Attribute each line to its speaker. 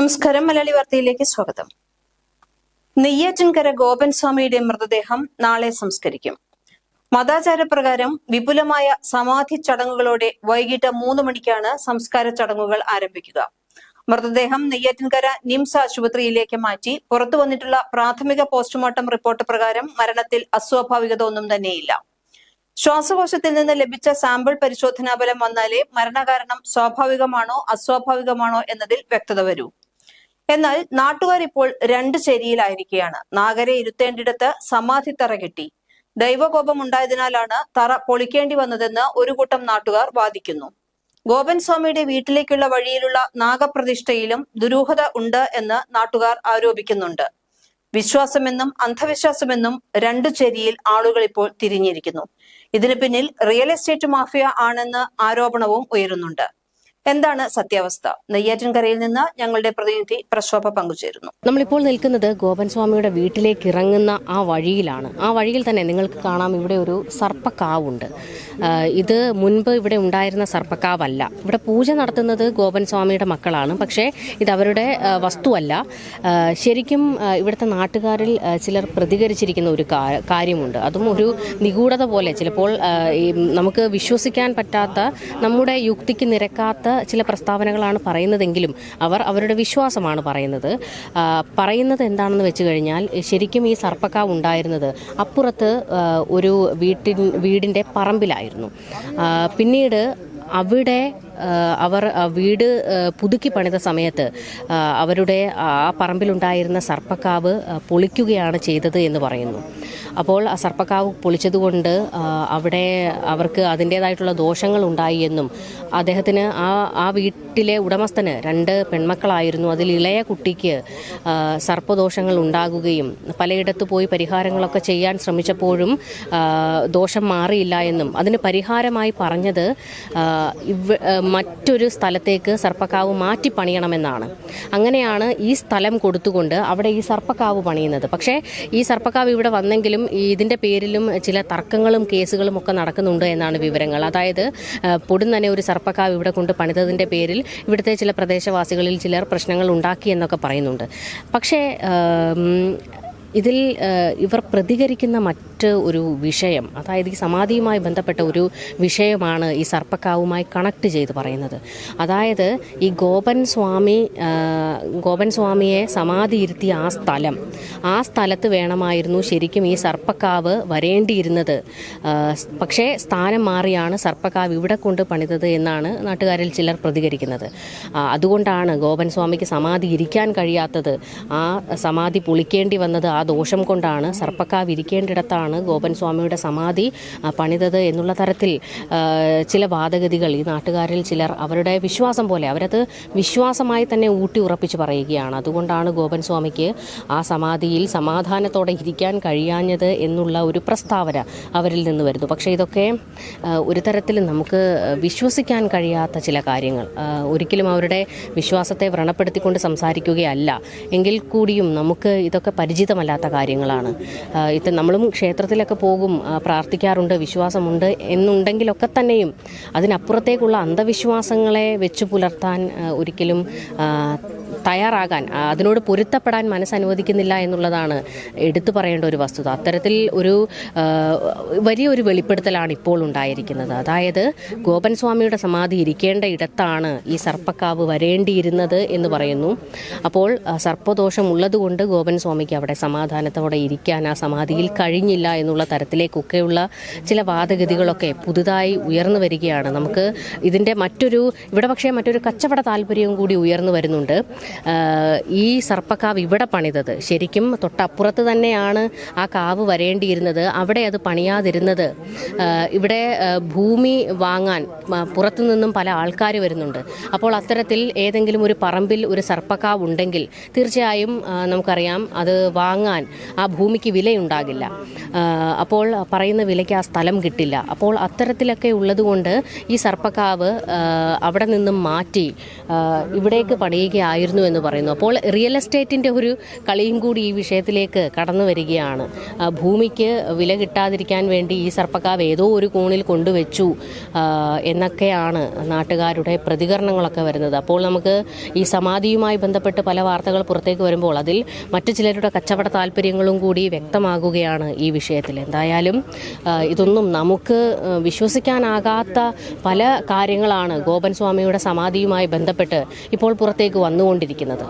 Speaker 1: നമസ്കാരം. മലയാളി വാർത്തയിലേക്ക് സ്വാഗതം. നെയ്യാറ്റിൻകര ഗോപൻ സ്വാമിയുടെ മൃതദേഹം നാളെ സംസ്കരിക്കും. മതാചാരപ്രകാരം വിപുലമായ സമാധി ചടങ്ങുകളോടെ വൈകിട്ട് 3 മണിക്കാണ് സംസ്കാര ചടങ്ങുകൾ ആരംഭിക്കുക. മൃതദേഹം നെയ്യാറ്റിൻകര നിംസ് ആശുപത്രിയിലേക്ക് മാറ്റി. പുറത്തു വന്നിട്ടുള്ള പ്രാഥമിക പോസ്റ്റ്മോർട്ടം റിപ്പോർട്ട് പ്രകാരം മരണത്തിൽ അസ്വാഭാവികത ഒന്നും തന്നെയില്ല. ശ്വാസകോശത്തിൽ നിന്ന് ലഭിച്ച സാമ്പിൾ പരിശോധനാ ഫലം വന്നാലേ മരണകാരണം സ്വാഭാവികമാണോ അസ്വാഭാവികമാണോ എന്നതിൽ വ്യക്തത വരൂ. എന്നാൽ നാട്ടുകാർ ഇപ്പോൾ 2 ചേരിയിലായിരിക്കുകയാണ്. നാഗരെ ഇരുത്തേണ്ടിടത്ത് സമാധി തറ കെട്ടി. ദൈവകോപം ഉണ്ടായതിനാലാണ് തറ പൊളിക്കേണ്ടി വന്നതെന്ന് ഒരു കൂട്ടം നാട്ടുകാർ വാദിക്കുന്നു. ഗോപൻ സ്വാമിയുടെ വീട്ടിലേക്കുള്ള വഴിയിലുള്ള നാഗപ്രതിഷ്ഠയിലും ദുരൂഹത ഉണ്ട് എന്ന് നാട്ടുകാർ ആരോപിക്കുന്നുണ്ട്. വിശ്വാസമെന്നും അന്ധവിശ്വാസമെന്നും 2 ചേരിയിൽ ആളുകൾ ഇപ്പോൾ തിരിഞ്ഞിരിക്കുന്നു. ഇതിനു പിന്നിൽ റിയൽ എസ്റ്റേറ്റ് മാഫിയ ആണെന്ന് ആരോപണവും ഉയരുന്നുണ്ട്. എന്താണ് സത്യാവസ്ഥ? നെയ്യാറ്റിൻകരയിൽ നിന്ന് ഞങ്ങളുടെ പ്രതിനിധി പ്രശോഭ പങ്കുചേരുന്നു.
Speaker 2: നമ്മളിപ്പോൾ നിൽക്കുന്നത് ഗോപൻ സ്വാമിയുടെ വീട്ടിലേക്ക് ഇറങ്ങുന്ന ആ വഴിയിലാണ്. ആ വഴിയിൽ തന്നെ നിങ്ങൾക്ക് കാണാം, ഇവിടെ ഒരു സർപ്പക്കാവുണ്ട്. ഇത് മുൻപ് ഇവിടെ ഉണ്ടായിരുന്ന സർപ്പക്കാവല്ല. ഇവിടെ പൂജ നടത്തുന്നത് ഗോപൻ സ്വാമിയുടെ മക്കളാണ്. പക്ഷേ ഇത് അവരുടെ വസ്തുവല്ല. ശരിക്കും ഇവിടുത്തെ നാട്ടുകാരിൽ ചിലർ പ്രതികരിച്ചിരിക്കുന്ന ഒരു കാര്യമുണ്ട്. അതും ഒരു നിഗൂഢത പോലെ, ചിലപ്പോൾ നമുക്ക് വിശ്വസിക്കാൻ പറ്റാത്ത, നമ്മുടെ യുക്തിക്ക് നിരക്കാത്ത ചില പ്രസ്താവനകളാണ് പറയുന്നതെങ്കിലും അവർ അവരുടെ വിശ്വാസമാണ് പറയുന്നത് എന്താണെന്ന് വെച്ച് കഴിഞ്ഞാൽ, ശരിക്കും ഈ സർപ്പക്കാവ് ഉണ്ടായിരുന്നത് അപ്പുറത്ത് ഒരു വീടിൻ്റെ പറമ്പിലായിരുന്നു. പിന്നീട് അവിടെ അവർ വീട് പുതുക്കി പണിത സമയത്ത് അവരുടെ ആ പറമ്പിലുണ്ടായിരുന്ന സർപ്പക്കാവ് പൊളിക്കുകയാണ് ചെയ്തത് എന്ന് പറയുന്നു. അപ്പോൾ ആ സർപ്പക്കാവ് പൊളിച്ചതുകൊണ്ട് അവിടെ അവർക്ക് അതിൻ്റേതായിട്ടുള്ള ദോഷങ്ങൾ ഉണ്ടായി എന്നും, അദ്ദേഹത്തിന് ആ വീട്ടിലെ ഉടമസ്ഥന് 2 പെൺമക്കളായിരുന്നു. അതിൽ ഇളയ കുട്ടിക്ക് സർപ്പദോഷങ്ങൾ ഉണ്ടാകുകയും പലയിടത്ത് പോയി പരിഹാരങ്ങളൊക്കെ ചെയ്യാൻ ശ്രമിച്ചപ്പോഴും ദോഷം മാറിയില്ല എന്നും, അതിന് പരിഹാരമായി പറഞ്ഞത് മറ്റൊരു സ്ഥലത്തേക്ക് സർപ്പക്കാവ് മാറ്റി പണിയണമെന്നാണ്. അങ്ങനെയാണ് ഈ സ്ഥലം കൊടുത്തുകൊണ്ട് അവിടെ ഈ സർപ്പക്കാവ് പണിയുന്നത്. പക്ഷേ ഈ സർപ്പക്കാവ് ഇവിടെ വന്നെങ്കിലും ഇതിൻ്റെ പേരിലും ചില തർക്കങ്ങളും കേസുകളും ഒക്കെ നടക്കുന്നുണ്ട് എന്നാണ് വിവരങ്ങൾ. അതായത് പൊടുന്നനെ ഒരു സർപ്പക്കാവ് ഇവിടെ കൊണ്ട് പണിതതിൻ്റെ പേരിൽ ഇവിടുത്തെ ചില പ്രദേശവാസികളിൽ ചിലർ പ്രശ്നങ്ങൾ ഉണ്ടാക്കി എന്നൊക്കെ പറയുന്നുണ്ട്. പക്ഷേ ഇതിൽ ഇവർ പ്രതികരിക്കുന്ന മറ്റ് ഒരു വിഷയം, അതായത് ഈ സമാധിയുമായി ബന്ധപ്പെട്ട ഒരു വിഷയമാണ് ഈ സർപ്പക്കാവുമായി കണക്ട് ചെയ്ത് പറയുന്നത്. അതായത് ഈ ഗോപൻ സ്വാമിയെ സമാധി ഇരുത്തിയ ആ സ്ഥലത്ത് വേണമായിരുന്നു ശരിക്കും ഈ സർപ്പക്കാവ് വരേണ്ടിയിരുന്നത്. പക്ഷേ സ്ഥാനം മാറിയാണ് സർപ്പക്കാവ് ഇവിടെ കൊണ്ട് പണിതത് എന്നാണ് നാട്ടുകാരിൽ ചിലർ പ്രതികരിക്കുന്നത്. അതുകൊണ്ടാണ് ഗോപൻ സ്വാമിക്ക് സമാധി ഇരിക്കാൻ കഴിയാത്തത്. ആ സമാധി പൊളിക്കേണ്ടി വന്നത് ആ ദോഷം കൊണ്ടാണ്. സർപ്പക്കാവ് ഇരിക്കേണ്ടിടത്താണ് ഗോപൻ സ്വാമിയുടെ സമാധി പണിതത് എന്നുള്ള തരത്തിൽ ചില വാദഗതികൾ ഈ നാട്ടുകാരിൽ ചിലർ അവരുടെ വിശ്വാസം പോലെ, അവരത് വിശ്വാസമായി തന്നെ ഊട്ടി ഉറപ്പിച്ച് പറയുകയാണ്. അതുകൊണ്ടാണ് ഗോപൻ സ്വാമിക്ക് ആ സമാധിയിൽ സമാധാനത്തോടെ ഇരിക്കാൻ കഴിയാഞ്ഞത് എന്നുള്ള ഒരു പ്രസ്താവന അവരിൽ നിന്ന് വരുന്നു. പക്ഷേ ഇതൊക്കെ ഒരു തരത്തിൽ നമുക്ക് വിശ്വസിക്കാൻ കഴിയാത്ത ചില കാര്യങ്ങൾ. ഒരിക്കലും അവരുടെ വിശ്വാസത്തെ വ്രണപ്പെടുത്തിക്കൊണ്ട് സംസാരിക്കുകയല്ല, എങ്കിൽ കൂടിയും നമുക്ക് ഇതൊക്കെ പരിചിതമല്ലാത്ത കാര്യങ്ങളാണ്. നമ്മളും ക്ഷേത്രത്തിലൊക്കെ പോകും, പ്രാർത്ഥിക്കാറുണ്ട്, വിശ്വാസമുണ്ട് എന്നുണ്ടെങ്കിലൊക്കെ തന്നെയും അതിനപ്പുറത്തേക്കുള്ള അന്ധവിശ്വാസങ്ങളെ വെച്ച് പുലർത്താൻ ഒരിക്കലും തയ്യാറാകാൻ, അതിനോട് പൊരുത്തപ്പെടാൻ മനസ്സനുവദിക്കുന്നില്ല എന്നുള്ളതാണ് എടുത്തു പറയേണ്ട ഒരു വസ്തുത. അത്തരത്തിൽ ഒരു വലിയൊരു വെളിപ്പെടുത്തലാണ് ഇപ്പോൾ ഉണ്ടായിരിക്കുന്നത്. അതായത് ഗോപൻ സ്വാമിയുടെ സമാധി ഇരിക്കേണ്ട ഇടത്താണ് ഈ സർപ്പക്കാവ് വരേണ്ടിയിരുന്നത് എന്ന് പറയുന്നു. അപ്പോൾ സർപ്പദോഷം ഉള്ളതുകൊണ്ട് ഗോപൻ സ്വാമിക്ക് അവിടെ സമാധാനത്തോടെ ഇരിക്കാൻ ആ സമാധിയിൽ കഴിഞ്ഞില്ല എന്നുള്ള തരത്തിലേക്കൊക്കെയുള്ള ചില വാദഗതികളൊക്കെ പുതുതായി ഉയർന്നു വരികയാണ്. നമുക്ക് ഇതിൻ്റെ ഇവിടെ പക്ഷേ മറ്റൊരു കച്ചവട താല്പര്യവും കൂടി ഉയർന്നു വരുന്നുണ്ട്. ഈ സർപ്പക്കാവ് ഇവിടെ പണിതത് ശരിക്കും തൊട്ടപ്പുറത്ത് തന്നെയാണ് ആ കാവ് വരേണ്ടിയിരുന്നത്. അവിടെ അത് പണിയാതിരുന്നത്, ഇവിടെ ഭൂമി വാങ്ങാൻ പുറത്തു നിന്നും പല ആൾക്കാർ വരുന്നുണ്ട്. അപ്പോൾ അത്തരത്തിൽ ഏതെങ്കിലും ഒരു പറമ്പിൽ ഒരു സർപ്പക്കാവ് ഉണ്ടെങ്കിൽ തീർച്ചയായും നമുക്കറിയാം അത് വാങ്ങാൻ ആ ഭൂമിക്ക് വിലയുണ്ടാകില്ല. അപ്പോൾ പറയുന്ന വിലയ്ക്ക് ആ സ്ഥലം കിട്ടില്ല. അപ്പോൾ അത്തരത്തിലൊക്കെ ഉള്ളതുകൊണ്ട് ഈ സർപ്പക്കാവ് അവിടെ നിന്നും മാറ്റി ഇവിടേക്ക് പണിയുകയായിരുന്നു വിൽക്കുന്നു എന്ന് പറയുന്നു. അപ്പോൾ റിയൽ എസ്റ്റേറ്റിൻ്റെ ഒരു കളിയും കൂടി ഈ വിഷയത്തിലേക്ക് കടന്നു വരികയാണ്. ഭൂമിക്ക് വില കിട്ടാതിരിക്കാൻ വേണ്ടി ഈ സർപ്പക്കാവ് ഏതോ ഒരു കോണിൽ കൊണ്ടുവച്ചു എന്നൊക്കെയാണ് നാട്ടുകാരുടെ പ്രതികരണങ്ങളൊക്കെ വരുന്നത്. അപ്പോൾ നമുക്ക് ഈ സമാധിയുമായി ബന്ധപ്പെട്ട് പല വാർത്തകൾ പുറത്തേക്ക് വരുമ്പോൾ അതിൽ മറ്റു ചിലരുടെ കച്ചവട താല്പര്യങ്ങളും കൂടി വ്യക്തമാകുകയാണ് ഈ വിഷയത്തിൽ. എന്തായാലും ഇതൊന്നും നമുക്ക് വിശ്വസിക്കാനാകാത്ത പല കാര്യങ്ങളാണ് ഗോപൻ സ്വാമിയുടെ സമാധിയുമായി ബന്ധപ്പെട്ട് ഇപ്പോൾ പുറത്തേക്ക് വന്നുകൊണ്ടിരിക്കുന്നത്.